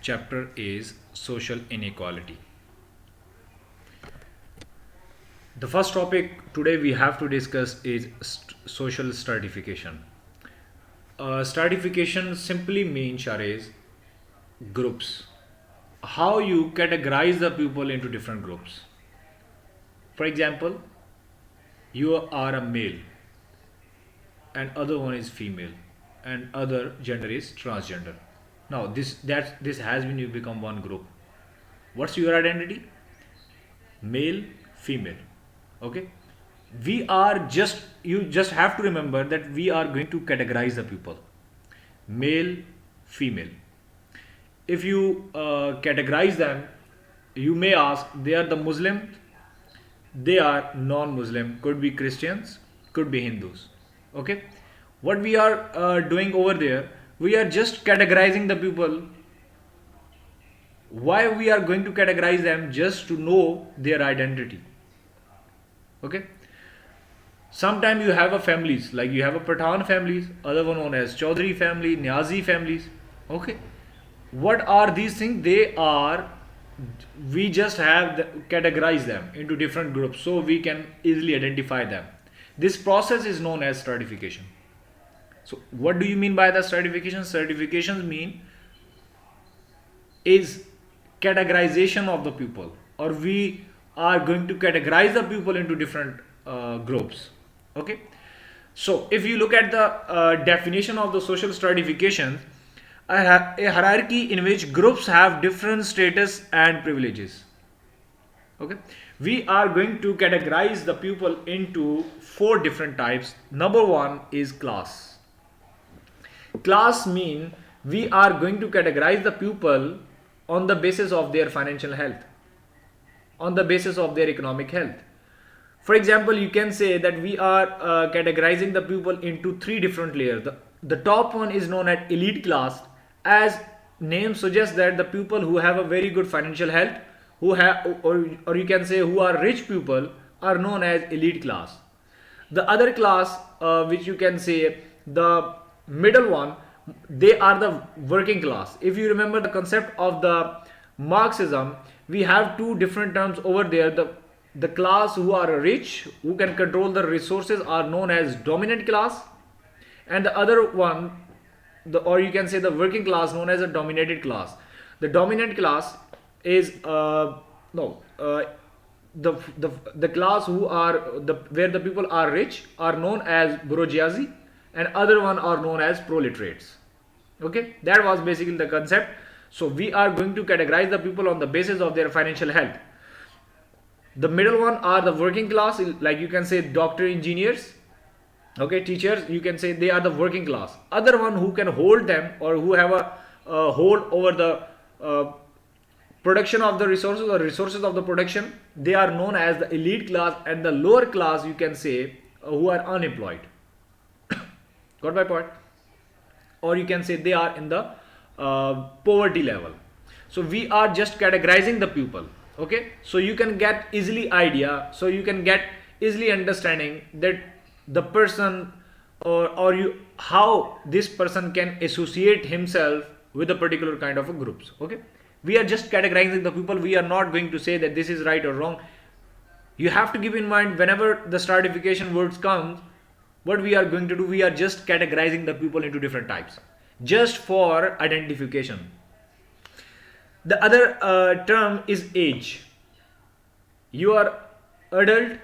chapter is social inequality. The first topic today we have to discuss is social stratification. Stratification simply means groups. How you categorize the people into different groups. For example, you are a male and other one is female and other gender is transgender. Now this has been you become one group. What's your identity? Male, female. Okay, we are just you just have to remember that we are going to categorize the people male, female. If you categorize them, you may ask they are the Muslim, they are non-Muslim, could be Christians, could be Hindus. Okay, what we are doing over there, we are just categorizing the people. Why we are going to categorize them? Just to know their identity. Okay, sometimes you have a families, like you have a Pathan families, other one known as Chaudhary family, Niazi families. Okay, what are these things? They are, we just have categorize them into different groups so we can easily identify them. This process is known as stratification. So what do you mean by the stratification? Stratifications mean is categorization of the people, or we are going to categorize the people into different groups. Okay, so if you look at the definition of the social stratification, a hierarchy in which groups have different status and privileges. Okay, we are going to categorize the people into four different types. Number one is class. Class mean we are going to categorize the people on the basis of their financial health, on the basis of their economic health. For example, you can say that we are categorizing the people into three different layers. The top one is known as elite class. As name suggests, that the people who have a very good financial health, who have, or you can say who are rich people, are known as elite class. The other class, which you can say the middle one, they are the working class. If you remember the concept of the Marxism, we have two different terms over there. The class who are rich, who can control the resources, are known as dominant class, and the other one, or you can say the working class, known as a dominated class. The dominant class is the class who are where the people are rich are known as bourgeoisie, and other one are known as proletariats. Okay, that was basically the concept. So we are going to categorize the people on the basis of their financial health. The middle one are the working class, like you can say doctor, engineers, okay, teachers, you can say they are the working class. Other one who can hold them, or who have a hold over the production of the resources, or resources of the production, they are known as the elite class. And the lower class, you can say, who are unemployed. Got my point? Or you can say they are in the poverty level. So we are just categorizing the people. Okay, so you can get easily idea, so you can get easily understanding that the person, or you, how this person can associate himself with a particular kind of a groups. Okay, we are just categorizing the people. We are not going to say that this is right or wrong. You have to keep in mind, whenever the stratification words comes, what we are going to do, we are just categorizing the people into different types, just for identification. The other term is age. You are adult,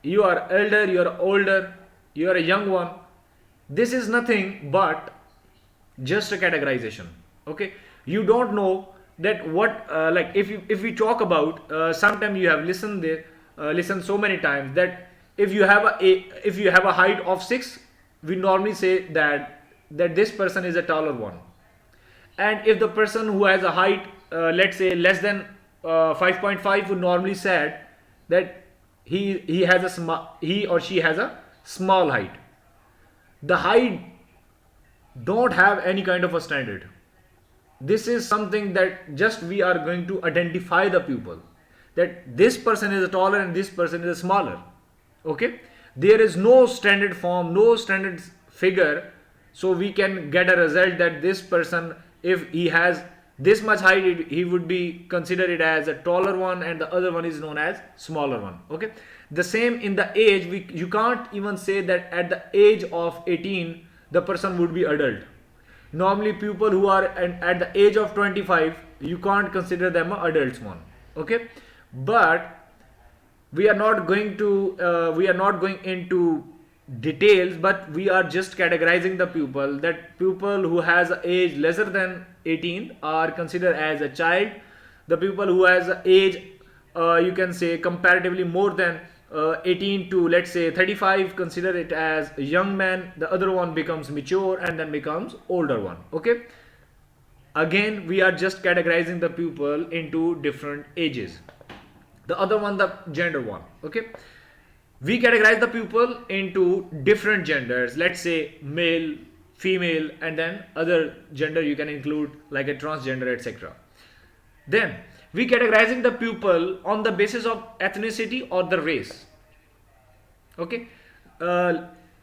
you are elder, you are older, you are a young one. This is nothing but just a categorization. Okay, you don't know that what like if we talk about sometimes you have listened so many times that if you have a height of 6, we normally say that this person is a taller one. And if the person who has a height, let's say less than 5.5, would normally said that he or she has a small height. The height don't have any kind of a standard. This is something that just we are going to identify the people, that this person is a taller and this person is a smaller. Okay, there is no standard form, no standard figure, so we can get a result that this person, if he has this much height, he would be considered as a taller one, and the other one is known as smaller one. Okay, the same in the age. You can't even say that at the age of 18 the person would be adult. Normally people who are at the age of 25, you can't consider them adults one. Okay, but we are not going to we are not going into details, but we are just categorizing the pupil, that pupil who has an age lesser than 18 are considered as a child. The people who has an age you can say comparatively more than 18 to let's say 35, consider it as a young man. The other one becomes mature and then becomes older one. Okay, again we are just categorizing the pupil into different ages. The other one, the gender one. Okay, we categorize the pupil into different genders, let's say male, female, and then other gender you can include like a transgender, etc. Then we categorizing the pupil on the basis of ethnicity or the race. Okay,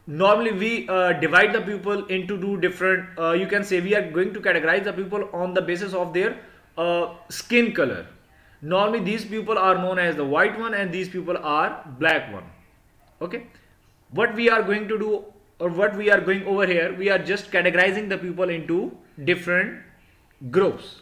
normally we divide the pupil into two different you can say we are going to categorize the pupil on the basis of their skin color. Normally these people are known as the white one and these people are black one. Okay, what we are going to do, or what we are going over here, we are just categorizing the people into different groups.